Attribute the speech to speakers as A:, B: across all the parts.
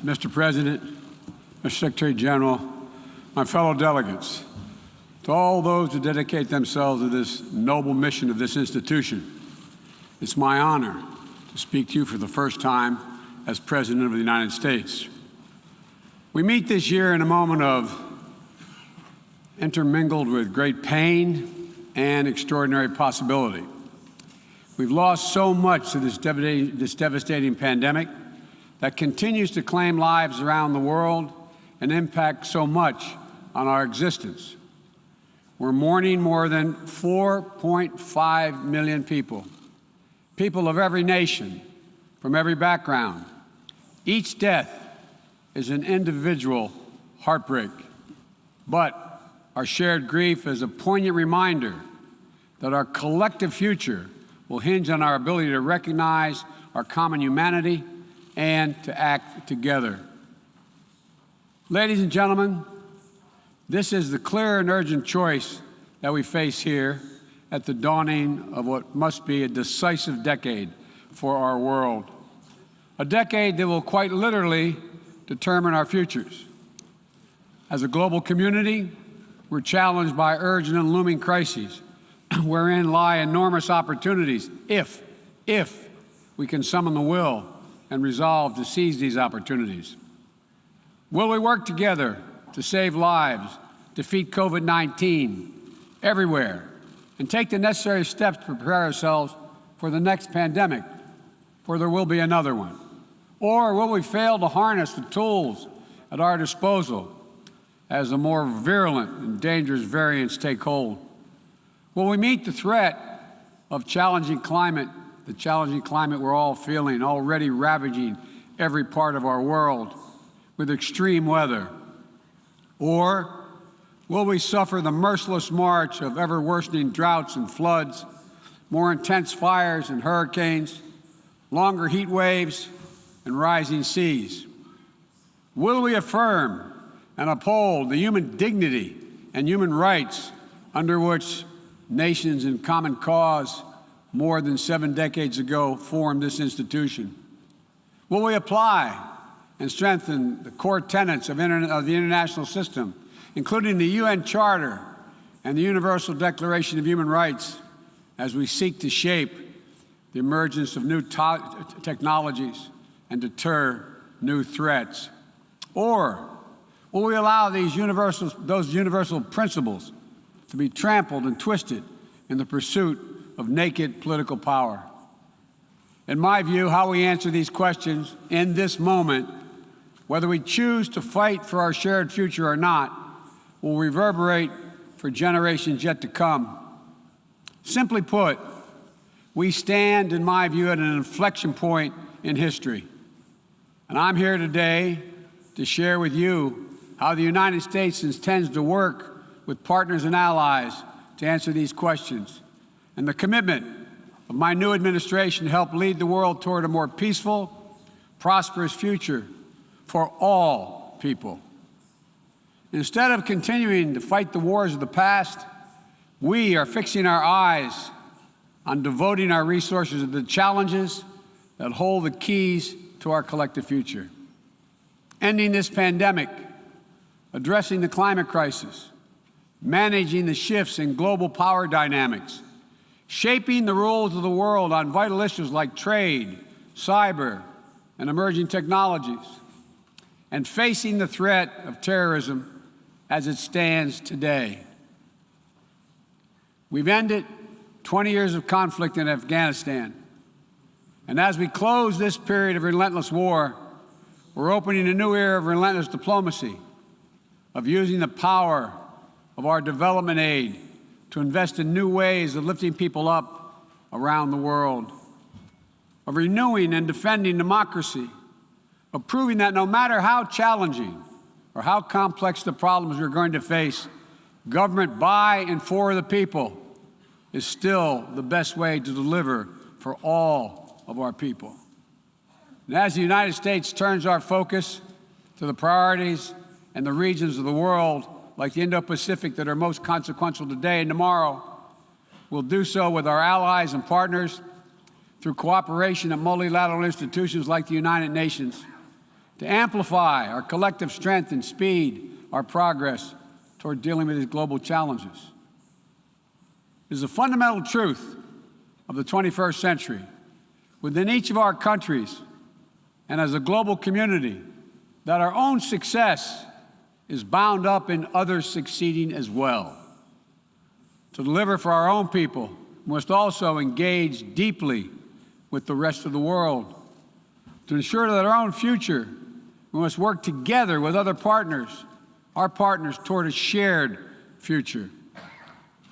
A: Mr. President, Mr. Secretary General, my fellow delegates, to all those who dedicate themselves to this noble mission of this institution, it's my honor to speak to you for the first time as President of the United States. We meet this year in a moment of intermingled with great pain and extraordinary possibility. We've lost so much to this devastating pandemic that continues to claim lives around the world and impact so much on our existence. We're mourning more than 4.5 million people, people of every nation, from every background. Each death is an individual heartbreak, but our shared grief is a poignant reminder that our collective future will hinge on our ability to recognize our common humanity and to act together. Ladies and gentlemen, this is the clear and urgent choice that we face here at the dawning of what must be a decisive decade for our world, a decade that will quite literally determine our futures. As a global community, we're challenged by urgent and looming crises, wherein lie enormous opportunities if we can summon the will and resolve to seize these opportunities. Will we work together to save lives, defeat COVID-19 everywhere, and take the necessary steps to prepare ourselves for the next pandemic, for there will be another one? Or will we fail to harness the tools at our disposal as the more virulent and dangerous variants take hold? Will we meet the threat of challenging climate, the challenging climate we're all feeling, already ravaging every part of our world with extreme weather? Or will we suffer the merciless march of ever-worsening droughts and floods, more intense fires and hurricanes, longer heat waves, and rising seas? Will we affirm and uphold the human dignity and human rights under which nations in common cause more than 7 decades ago formed this institution? Will we apply and strengthen the core tenets of the international system, including the UN Charter and the Universal Declaration of Human Rights, as we seek to shape the emergence of new technologies and deter new threats? Or will we allow those universal principles to be trampled and twisted in the pursuit of naked political power? In my view, how we answer these questions in this moment, whether we choose to fight for our shared future or not, will reverberate for generations yet to come. Simply put, we stand, in my view, at an inflection point in history. And I'm here today to share with you how the United States intends to work with partners and allies to answer these questions, and the commitment of my new administration to help lead the world toward a more peaceful, prosperous future for all people. Instead of continuing to fight the wars of the past, we are fixing our eyes on devoting our resources to the challenges that hold the keys to our collective future. Ending this pandemic, addressing the climate crisis, managing the shifts in global power dynamics, shaping the rules of the world on vital issues like trade, cyber, and emerging technologies, and facing the threat of terrorism as it stands today. We've ended 20 years of conflict in Afghanistan, and as we close this period of relentless war, we're opening a new era of relentless diplomacy, of using the power of our development aid to invest in new ways of lifting people up around the world, of renewing and defending democracy, of proving that no matter how challenging or how complex the problems we're going to face, government by and for the people is still the best way to deliver for all of our people. And as the United States turns our focus to the priorities and the regions of the world, like the Indo-Pacific, that are most consequential today and tomorrow, we'll do so with our allies and partners through cooperation at multilateral institutions like the United Nations, to amplify our collective strength and speed our progress toward dealing with these global challenges. It is a fundamental truth of the 21st century within each of our countries and as a global community that our own success is bound up in others succeeding as well. To deliver for our own people, we must also engage deeply with the rest of the world. To ensure that our own future, we must work together with other partners, our partners, toward a shared future.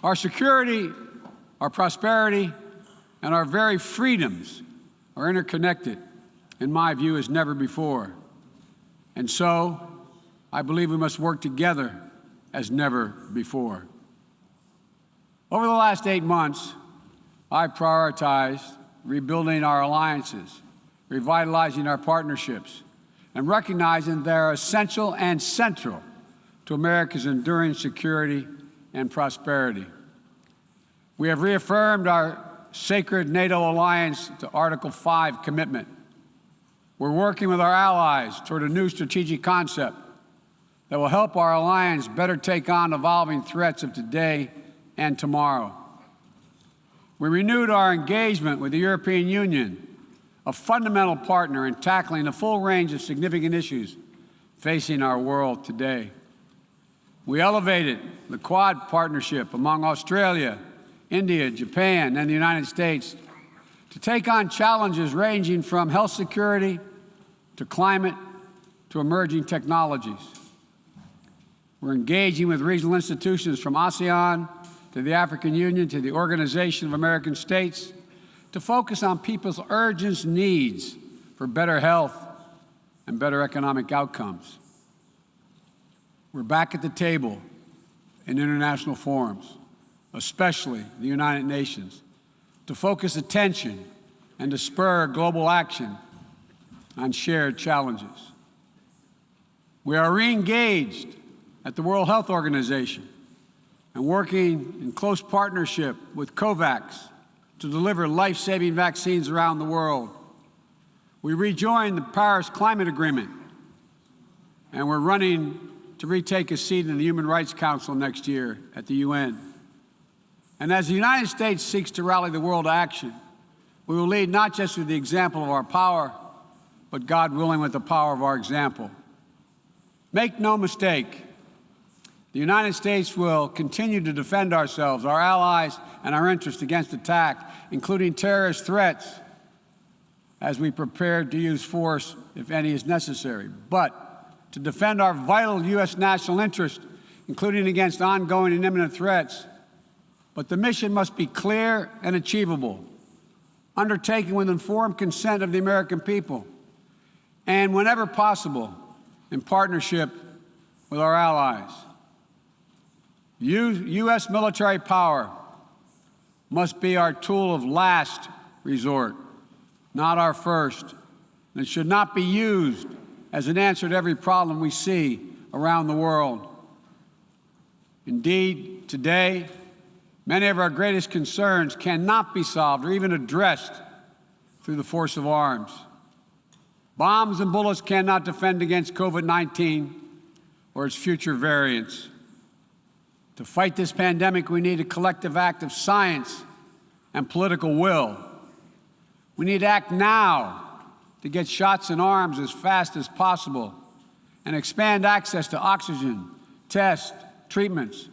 A: Our security, our prosperity, and our very freedoms are interconnected, in my view, as never before. And so, I believe we must work together as never before. Over the last 8 months, I prioritized rebuilding our alliances, revitalizing our partnerships, and recognizing they're essential and central to America's enduring security and prosperity. We have reaffirmed our sacred NATO alliance to Article 5 commitment. We're working with our allies toward a new strategic concept that will help our alliance better take on evolving threats of today and tomorrow. We renewed our engagement with the European Union, a fundamental partner in tackling a full range of significant issues facing our world today. We elevated the Quad partnership among Australia, India, Japan, and the United States to take on challenges ranging from health security to climate to emerging technologies. We're engaging with regional institutions from ASEAN to the African Union to the Organization of American States to focus on people's urgent needs for better health and better economic outcomes. We're back at the table in international forums, especially the United Nations, to focus attention and to spur global action on shared challenges. We are re-engaged at the World Health Organization and working in close partnership with COVAX to deliver life-saving vaccines around the world. We rejoined the Paris Climate Agreement, and we're running to retake a seat in the Human Rights Council next year at the UN. And as the United States seeks to rally the world to action, we will lead not just with the example of our power, but, God willing, with the power of our example. Make no mistake, the United States will continue to defend ourselves, our allies, and our interests against attack, including terrorist threats, as we prepare to use force if any is necessary. But to defend our vital U.S. national interest, including against ongoing and imminent threats. But the mission must be clear and achievable, undertaken with informed consent of the American people, and whenever possible, in partnership with our allies. U.S. military power must be our tool of last resort, not our first, and it should not be used as an answer to every problem we see around the world. Indeed, today, many of our greatest concerns cannot be solved or even addressed through the force of arms. Bombs and bullets cannot defend against COVID-19 or its future variants. To fight this pandemic, we need a collective act of science and political will. We need to act now to get shots in arms as fast as possible and expand access to oxygen, tests, treatments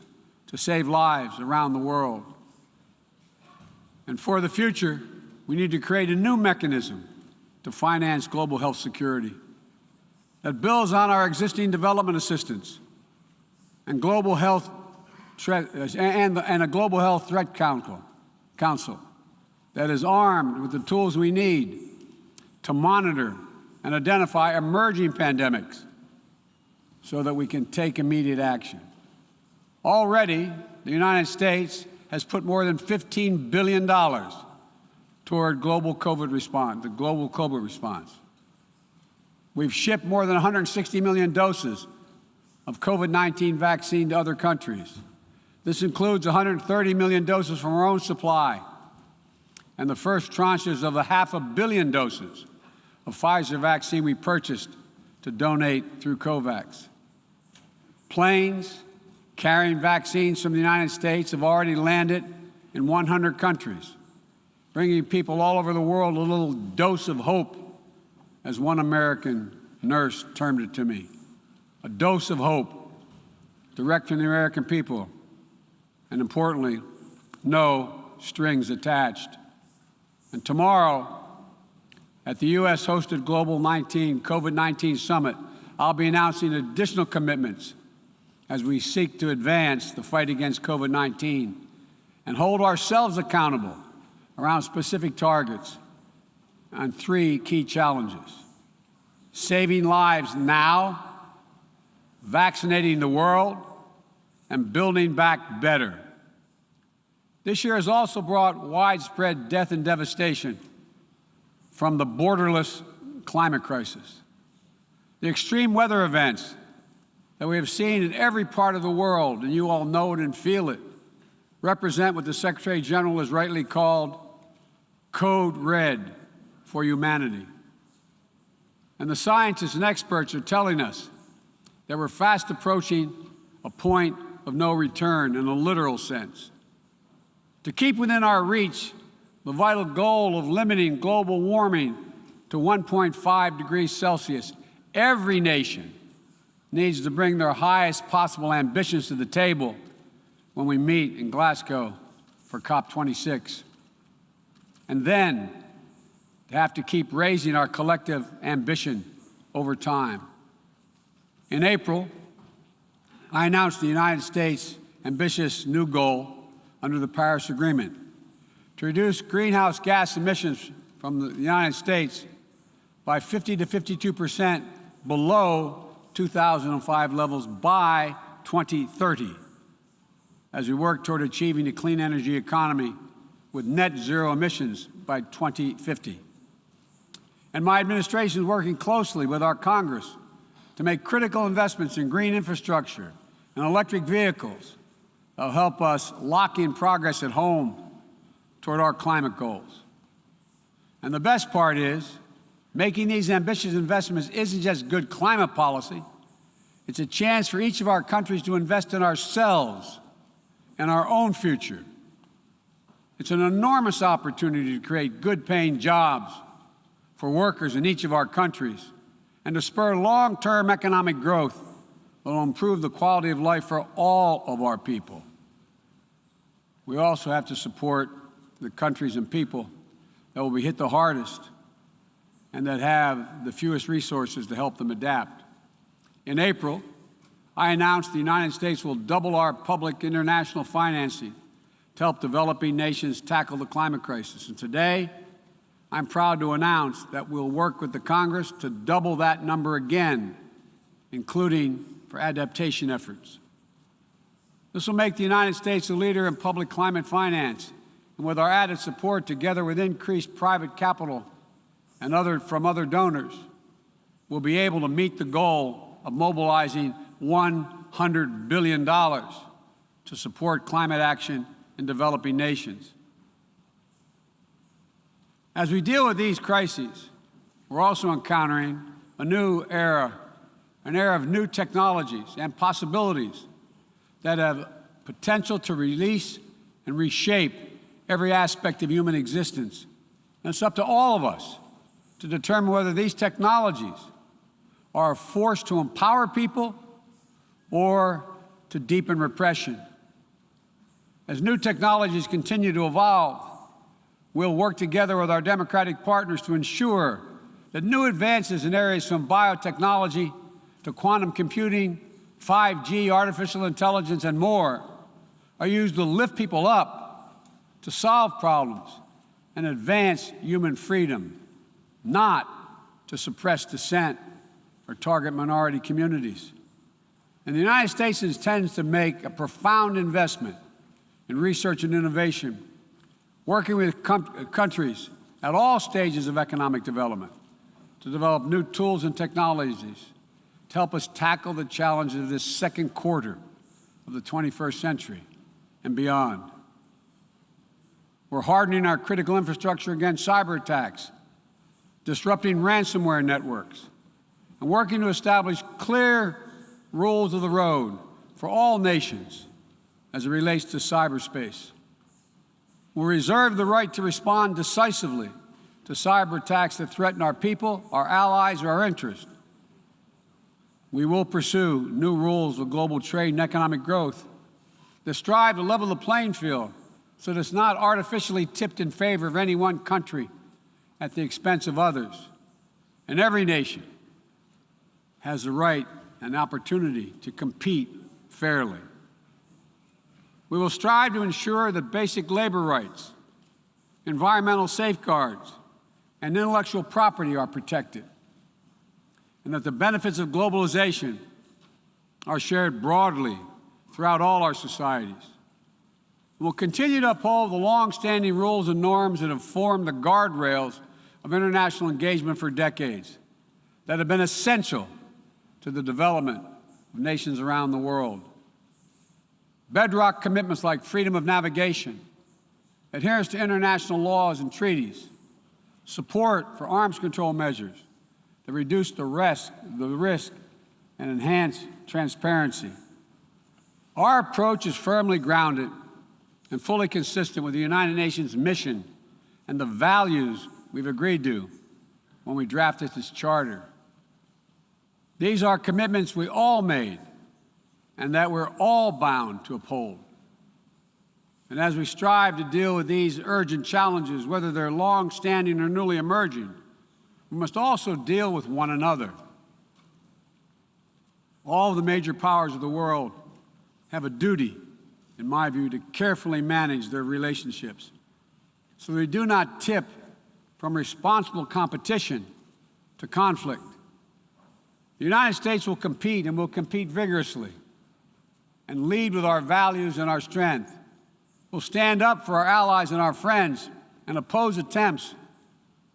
A: to save lives around the world. And for the future, we need to create a new mechanism to finance global health security that builds on our existing development assistance and global health and a global health threat council that is armed with the tools we need to monitor and identify emerging pandemics so that we can take immediate action. Already, the United States has put more than $15 billion toward the global COVID response. We've shipped more than 160 million doses of COVID-19 vaccine to other countries. This includes 130 million doses from our own supply and the first tranches of 500 million doses of Pfizer vaccine we purchased to donate through COVAX. Planes carrying vaccines from the United States have already landed in 100 countries, bringing people all over the world a little dose of hope, as one American nurse termed it to me. A dose of hope, direct from the American people, and importantly, no strings attached. And tomorrow, at the U.S.-hosted Global COVID-19 Summit, I'll be announcing additional commitments as we seek to advance the fight against COVID-19 and hold ourselves accountable around specific targets on 3 key challenges: saving lives now, vaccinating the world, and building back better. This year has also brought widespread death and devastation from the borderless climate crisis. The extreme weather events that we have seen in every part of the world, and you all know it and feel it, represent what the Secretary General has rightly called code red for humanity. And the scientists and experts are telling us that we're fast approaching a point of no return in a literal sense. To keep within our reach the vital goal of limiting global warming to 1.5 degrees Celsius, every nation needs to bring their highest possible ambitions to the table when we meet in Glasgow for COP26. And then to have to keep raising our collective ambition over time. In April, I announced the United States' ambitious new goal under the Paris Agreement to reduce greenhouse gas emissions from the United States by 50 to 52% below 2005 levels by 2030, as we work toward achieving a clean energy economy with net zero emissions by 2050. And my administration is working closely with our Congress to make critical investments in green infrastructure and electric vehicles that will help us lock in progress at home toward our climate goals. And the best part is, making these ambitious investments isn't just good climate policy, it's a chance for each of our countries to invest in ourselves and our own future. It's an enormous opportunity to create good-paying jobs for workers in each of our countries and to spur long-term economic growth that will improve the quality of life for all of our people. We also have to support the countries and people that will be hit the hardest and that have the fewest resources to help them adapt. In April, I announced the United States will double our public international financing to help developing nations tackle the climate crisis. And today, I'm proud to announce that we'll work with the Congress to double that number again, including for adaptation efforts. This will make the United States a leader in public climate finance, and with our added support, together with increased private capital and from other donors, we'll be able to meet the goal of mobilizing $100 billion to support climate action in developing nations. As we deal with these crises, we're also encountering a new era, an era of new technologies and possibilities that have potential to release and reshape every aspect of human existence. And it's up to all of us to determine whether these technologies are a force to empower people or to deepen repression. As new technologies continue to evolve, we'll work together with our democratic partners to ensure that new advances in areas from biotechnology to quantum computing, 5G, artificial intelligence, and more are used to lift people up, to solve problems, and advance human freedom, not to suppress dissent or target minority communities. And the United States intends to make a profound investment in research and innovation, working with countries at all stages of economic development to develop new tools and technologies to help us tackle the challenges of this second quarter of the 21st century and beyond. We're hardening our critical infrastructure against cyber attacks, disrupting ransomware networks, and and working to establish clear rules of the road for all nations as it relates to cyberspace. We'll reserve the right to respond decisively to cyber attacks that threaten our people, our allies, or our interests. We will pursue new rules of global trade and economic growth that strive to level the playing field so that it's not artificially tipped in favor of any one country at the expense of others. And every nation has the right and opportunity to compete fairly. We will strive to ensure that basic labor rights, environmental safeguards, and intellectual property are protected, and that the benefits of globalization are shared broadly throughout all our societies. We'll continue to uphold the long-standing rules and norms that have formed the guardrails of international engagement for decades, that have been essential to the development of nations around the world. Bedrock commitments like freedom of navigation, adherence to international laws and treaties, support for arms control measures that reduce the risk and enhance transparency. Our approach is firmly grounded and fully consistent with the United Nations mission and the values we've agreed to when we drafted this charter. These are commitments we all made and that we're all bound to uphold. And as we strive to deal with these urgent challenges, whether they're long-standing or newly emerging, we must also deal with one another. All of the major powers of the world have a duty, in my view, to carefully manage their relationships so they do not tip from responsible competition to conflict. The United States will compete, and will compete vigorously, and lead with our values and our strength. We'll stand up for our allies and our friends and oppose attempts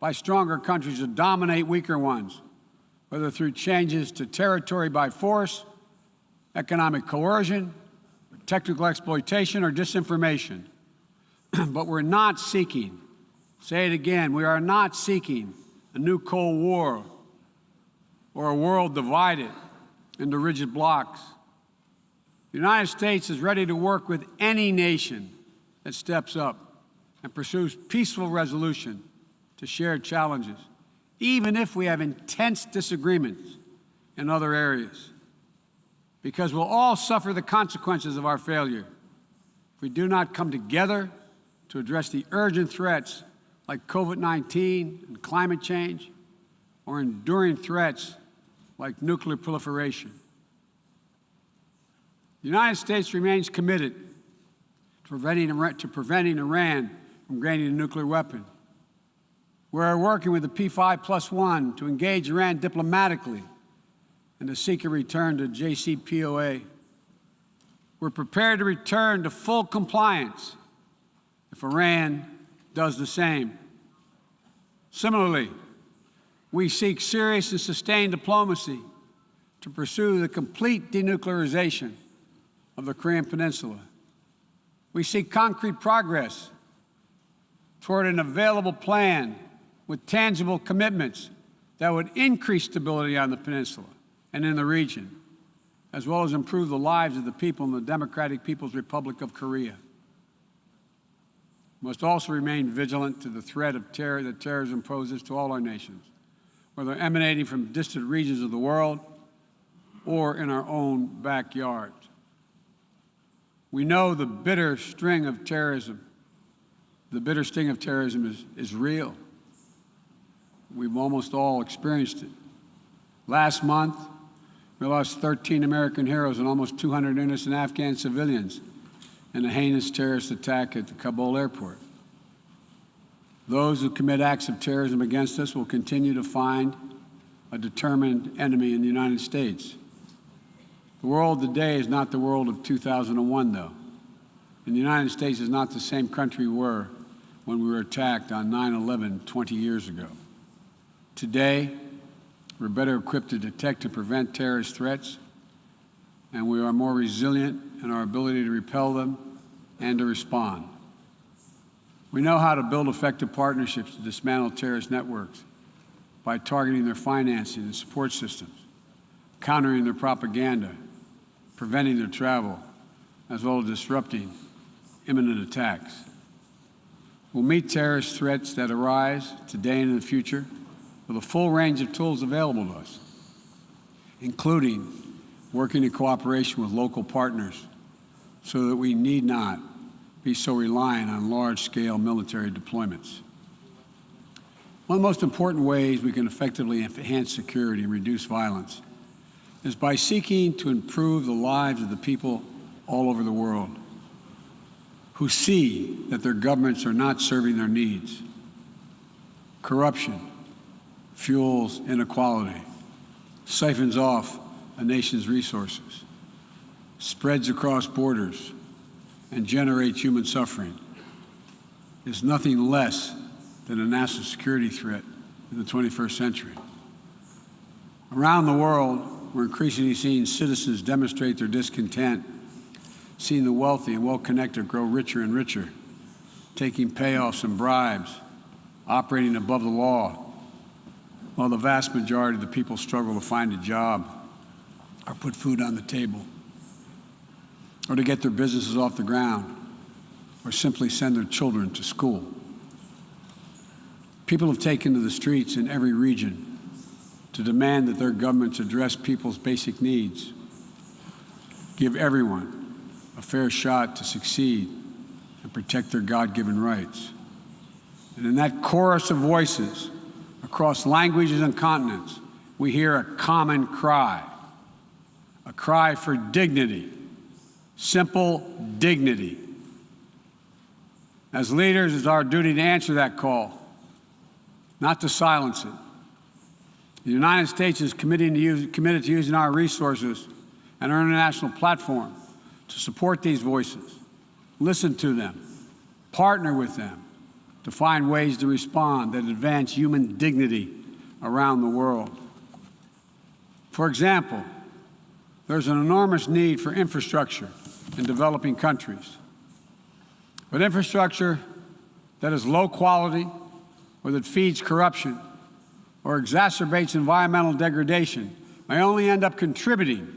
A: by stronger countries to dominate weaker ones, whether through changes to territory by force, economic coercion, technical exploitation, or disinformation. But we're not seeking, say it again, we are not seeking a new Cold War or a world divided into rigid blocs. The United States is ready to work with any nation that steps up and pursues peaceful resolution to shared challenges, even if we have intense disagreements in other areas, because we'll all suffer the consequences of our failure if we do not come together to address the urgent threats like COVID-19 and climate change, or enduring threats like nuclear proliferation. The United States remains committed to preventing Iran from gaining a nuclear weapon. We're working with the P5+1 to engage Iran diplomatically and to seek a return to JCPOA. We're prepared to return to full compliance if Iran does the same. Similarly, we seek serious and sustained diplomacy to pursue the complete denuclearization of the Korean Peninsula. We seek concrete progress toward an available plan with tangible commitments that would increase stability on the peninsula and in the region, as well as improve the lives of the people in the Democratic People's Republic of Korea. We must also remain vigilant to the threat of terror that terrorism poses to all our nations, whether emanating from distant regions of the world or in our own backyard. We know the bitter sting of terrorism is real. We've almost all experienced it. Last month, we lost 13 American heroes and almost 200 innocent Afghan civilians in a heinous terrorist attack at the Kabul airport. Those who commit acts of terrorism against us will continue to find a determined enemy in the United States. The world today is not the world of 2001, though. And the United States is not the same country we were when we were attacked on 9/11 20 years ago. Today, we're better equipped to detect and prevent terrorist threats, and we are more resilient in our ability to repel them and to respond. We know how to build effective partnerships to dismantle terrorist networks by targeting their financing and support systems, countering their propaganda, preventing their travel, as well as disrupting imminent attacks. We'll meet terrorist threats that arise today and in the future with a full range of tools available to us, including working in cooperation with local partners so that we need not be so reliant on large-scale military deployments. One of the most important ways we can effectively enhance security and reduce violence is by seeking to improve the lives of the people all over the world who see that their governments are not serving their needs. Corruption fuels inequality, siphons off a nation's resources, spreads across borders, and generates human suffering, is nothing less than a national security threat in the 21st century. Around the world, we're increasingly seeing citizens demonstrate their discontent, seeing the wealthy and well-connected grow richer and richer, taking payoffs and bribes, operating above the law, while the vast majority of the people struggle to find a job or put food on the table, or to get their businesses off the ground, or simply send their children to school. People have taken to the streets in every region to demand that their governments address people's basic needs, give everyone a fair shot to succeed, and protect their God-given rights. And in that chorus of voices across languages and continents, we hear a common cry, a cry for dignity, simple dignity. As leaders, it's our duty to answer that call, not to silence it. The United States is committed to using our resources and our international platform to support these voices, listen to them, partner with them to find ways to respond that advance human dignity around the world. For example, there's an enormous need for infrastructure in developing countries. But infrastructure that is low quality or that feeds corruption or exacerbates environmental degradation may only end up contributing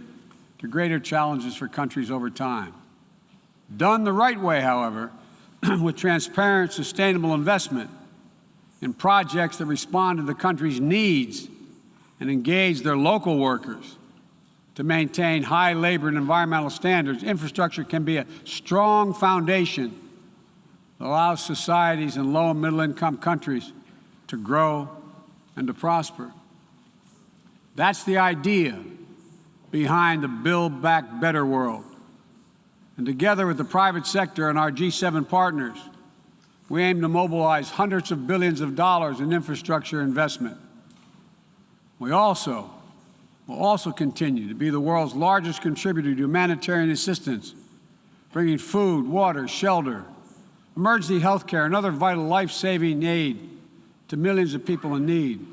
A: to greater challenges for countries over time. Done the right way, however, with transparent, sustainable investment in projects that respond to the country's needs and engage their local workers to maintain high labor and environmental standards, infrastructure can be a strong foundation that allows societies in low and middle-income countries to grow and to prosper. That's the idea behind the Build Back Better world. And together with the private sector and our G7 partners, we aim to mobilize hundreds of billions of dollars in infrastructure investment. We will also continue to be the world's largest contributor to humanitarian assistance, bringing food, water, shelter, emergency health care, and other vital life-saving aid to millions of people in need.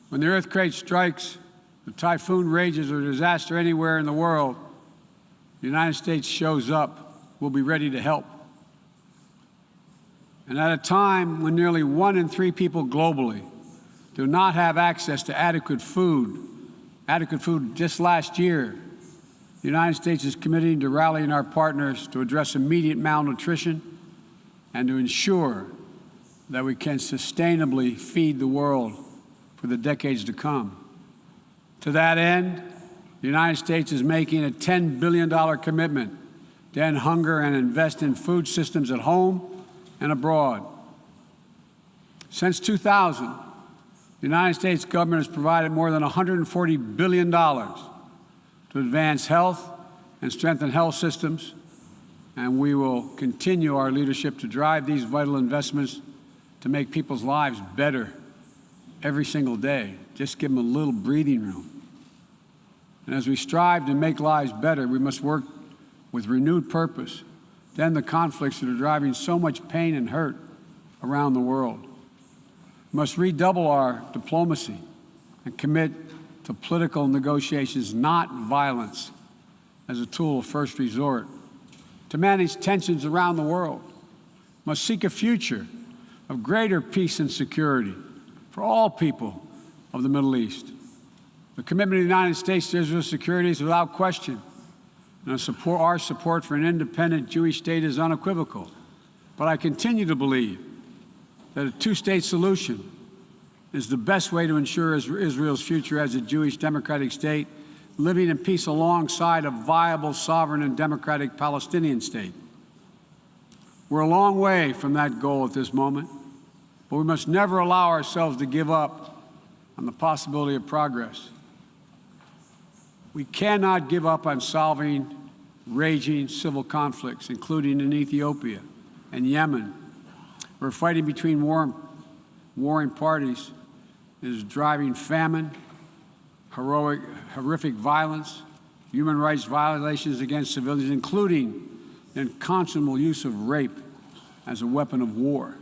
A: When the earthquake strikes, the typhoon rages, or disaster anywhere in the world, the United States shows up. We'll be ready to help. And at a time when nearly 1 in 3 people globally do not have access to adequate food just last year, the United States is committing to rallying our partners to address immediate malnutrition and to ensure that we can sustainably feed the world for the decades to come. To that end, the United States is making a $10 billion commitment to end hunger and invest in food systems at home and abroad. Since 2000, the United States government has provided more than $140 billion to advance health and strengthen health systems, and we will continue our leadership to drive these vital investments to make people's lives better every single day. Just give them a little breathing room. And as we strive to make lives better, we must work with renewed purpose to end the conflicts that are driving so much pain and hurt around the world. We must redouble our diplomacy and commit to political negotiations, not violence, as a tool of first resort. To manage tensions around the world, we must seek a future of greater peace and security for all people of the Middle East. The commitment of the United States to Israel's security is without question, and our support for an independent Jewish state is unequivocal. But I continue to believe that a two-state solution is the best way to ensure Israel's future as a Jewish democratic state, living in peace alongside a viable, sovereign, and democratic Palestinian state. We're a long way from that goal at this moment, but we must never allow ourselves to give up on the possibility of progress. We cannot give up on solving raging civil conflicts, including in Ethiopia and Yemen, where fighting between warring parties is driving famine, horrific violence, human rights violations against civilians, including the unconscionable use of rape as a weapon of war.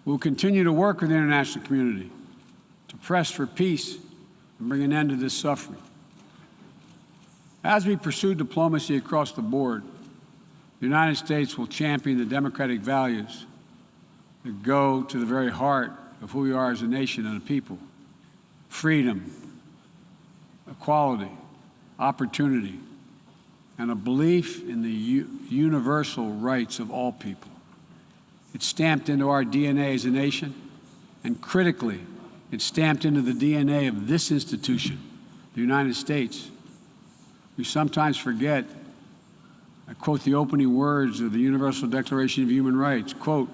A: We'll continue to work with the international community to press for peace and bring an end to this suffering. As we pursue diplomacy across the board, the United States will champion the democratic values that go to the very heart of who we are as a nation and a people: freedom, equality, opportunity, and a belief in the universal rights of all people. It's stamped into our DNA as a nation, and critically, it's stamped into the DNA of this institution, the United States. We sometimes forget. I quote the opening words of the Universal Declaration of Human Rights, quote,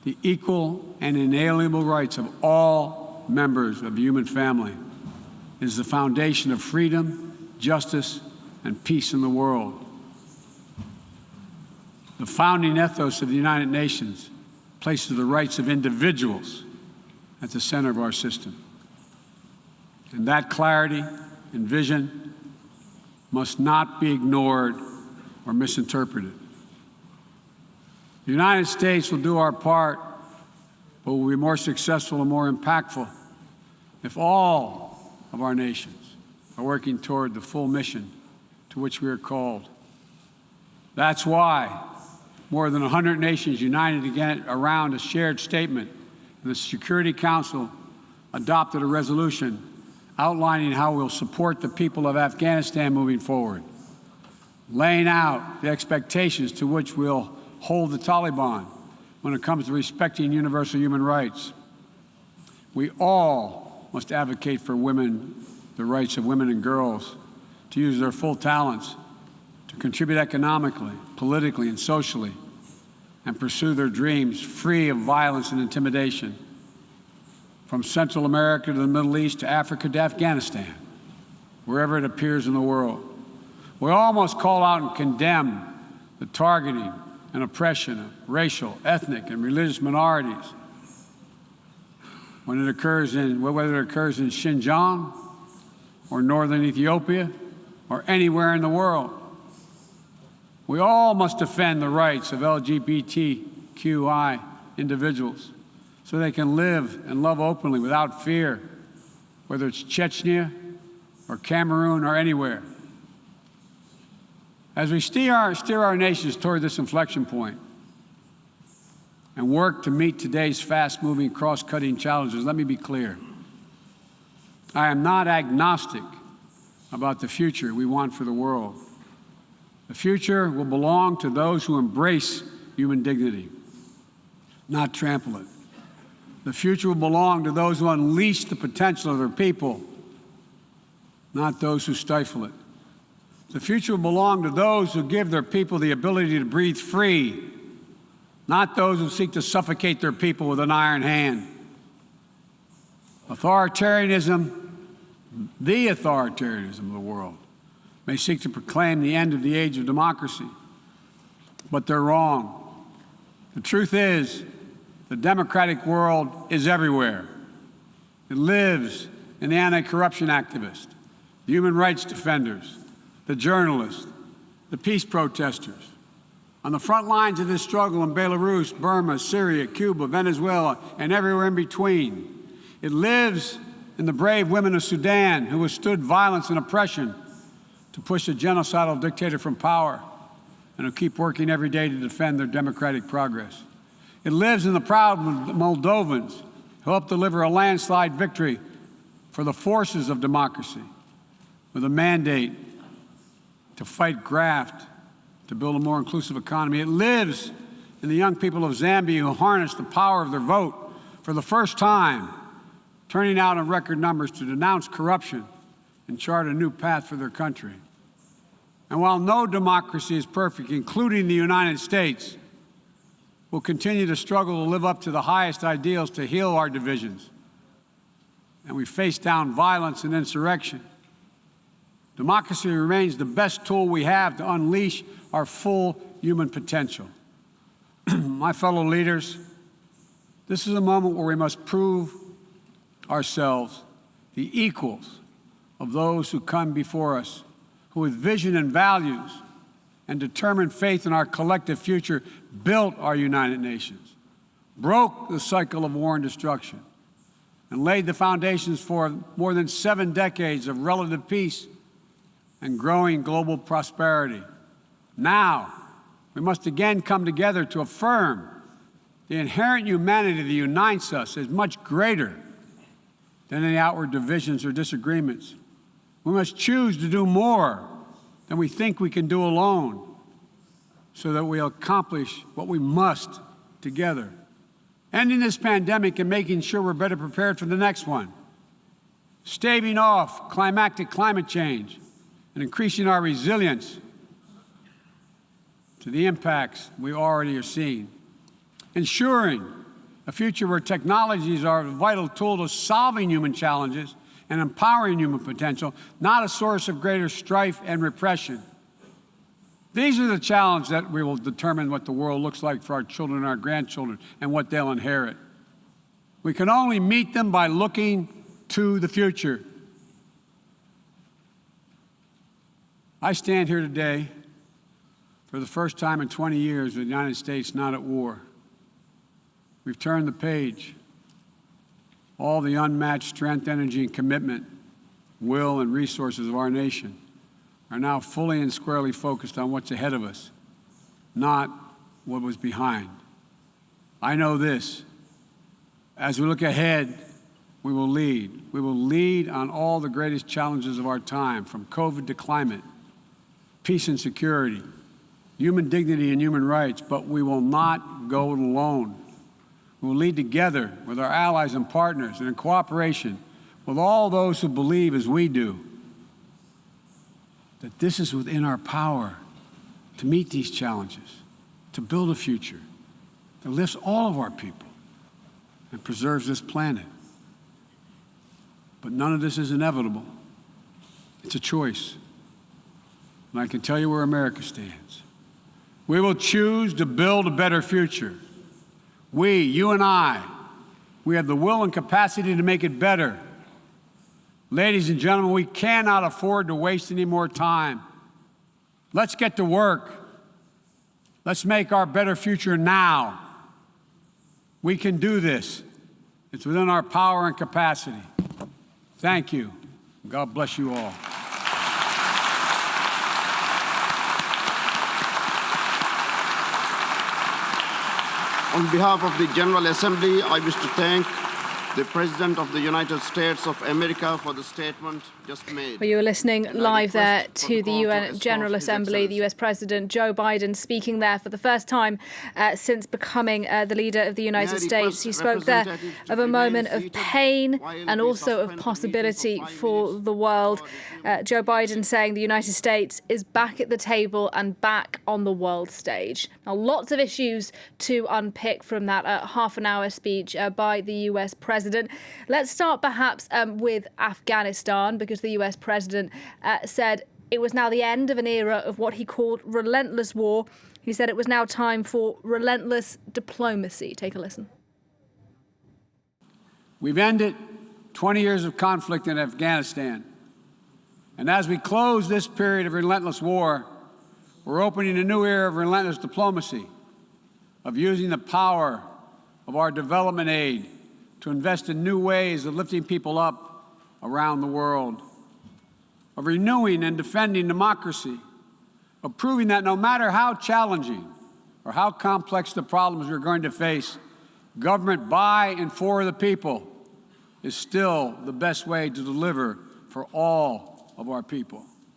A: "The equal and inalienable rights of all members of the human family is the foundation of freedom, justice, and peace in the world." The founding ethos of the United Nations places the rights of individuals at the center of our system. And that clarity and vision must not be ignored or misinterpreted. The United States will do our part, but will be more successful and more impactful if all of our nations are working toward the full mission to which we are called. That's why more than 100 nations united again around a shared statement, and the Security Council adopted a resolution outlining how we'll support the people of Afghanistan moving forward, laying out the expectations to which we'll hold the Taliban when it comes to respecting universal human rights. We all must advocate for women, the rights of women and girls to use their full talents, to contribute economically, politically, and socially, and pursue their dreams free of violence and intimidation. From Central America to the Middle East to Africa to Afghanistan, wherever it appears in the world. We all must call out and condemn the targeting and oppression of racial, ethnic, and religious minorities whether it occurs in Xinjiang or northern Ethiopia or anywhere in the world. We all must defend the rights of LGBTQI individuals so they can live and love openly without fear, whether it's Chechnya or Cameroon or anywhere. As we steer our nations toward this inflection point and work to meet today's fast-moving, cross-cutting challenges, let me be clear. I am not agnostic about the future we want for the world. The future will belong to those who embrace human dignity, not trample it. The future will belong to those who unleash the potential of their people, not those who stifle it. The future will belong to those who give their people the ability to breathe free, not those who seek to suffocate their people with an iron hand. Authoritarianism, the authoritarianism of the world, may seek to proclaim the end of the age of democracy, but they're wrong. The truth is, the democratic world is everywhere. It lives in the anti-corruption activists, the human rights defenders, the journalists, the peace protesters. On the front lines of this struggle in Belarus, Burma, Syria, Cuba, Venezuela, and everywhere in between. It lives in the brave women of Sudan who withstood violence and oppression to push a genocidal dictator from power and who keep working every day to defend their democratic progress. It lives in the proud Moldovans He'll help deliver a landslide victory for the forces of democracy with a mandate to fight graft, to build a more inclusive economy. It lives in the young people of Zambia who harness the power of their vote for the first time, turning out in record numbers to denounce corruption and chart a new path for their country. And while no democracy is perfect, including the United States, we'll continue to struggle to live up to the highest ideals to heal our divisions. And we face down violence and insurrection. Democracy remains the best tool we have to unleash our full human potential. My fellow leaders, this is a moment where we must prove ourselves the equals of those who come before us, who with vision and values and determined faith in our collective future built our United Nations, broke the cycle of war and destruction, and laid the foundations for more than 7 decades of relative peace and growing global prosperity. Now, we must again come together to affirm the inherent humanity that unites us is much greater than any outward divisions or disagreements. We must choose to do more than we think we can do alone so that we'll accomplish what we must together. Ending this pandemic and making sure we're better prepared for the next one. Staving off climactic climate change and increasing our resilience to the impacts we already are seeing. Ensuring a future where technologies are a vital tool to solving human challenges and empowering human potential, not a source of greater strife and repression. These are the challenges that we will determine what the world looks like for our children and our grandchildren and what they'll inherit. We can only meet them by looking to the future. I stand here today for the first time in 20 years with the United States not at war. We've turned the page. All the unmatched strength, energy, and commitment, will, and resources of our nation are now fully and squarely focused on what's ahead of us, not what was behind. I know this. As we look ahead, we will lead. We will lead on all the greatest challenges of our time, from COVID to climate, peace and security, human dignity and human rights, but we will not go it alone. We will lead together with our allies and partners and in cooperation with all those who believe as we do that this is within our power to meet these challenges, to build a future that lifts all of our people and preserves this planet. But none of this is inevitable. It's a choice. And I can tell you where America stands. We will choose to build a better future. We, you and I, we have the will and capacity to make it better. Ladies and gentlemen, we cannot afford to waste any more time. Let's get to work. Let's make our better future now. We can do this. It's within our power and capacity. Thank you. God bless you all.
B: On behalf of the General Assembly, I wish to thank the President of the United States of America for the statement just made.
C: Well, you were listening live there to the UN General Assembly, the US President Joe Biden speaking there for the first time since becoming the leader of the United States. He spoke there of a moment of pain and also of possibility for the world. Joe Biden saying the United States is back at the table and back on the world stage. Now, lots of issues to unpick from that half-an-hour speech by the US President. Let's start perhaps with Afghanistan, because the US President said it was now the end of an era of what he called relentless war. He said it was now time for relentless diplomacy. Take a listen.
A: We've ended 20 years of conflict in Afghanistan. And as we close this period of relentless war, we're opening a new era of relentless diplomacy, of using the power of our development aid to invest in new ways of lifting people up around the world, of renewing and defending democracy, of proving that no matter how challenging or how complex the problems we're going to face, Government by and for the people is still the best way to deliver for all of our people.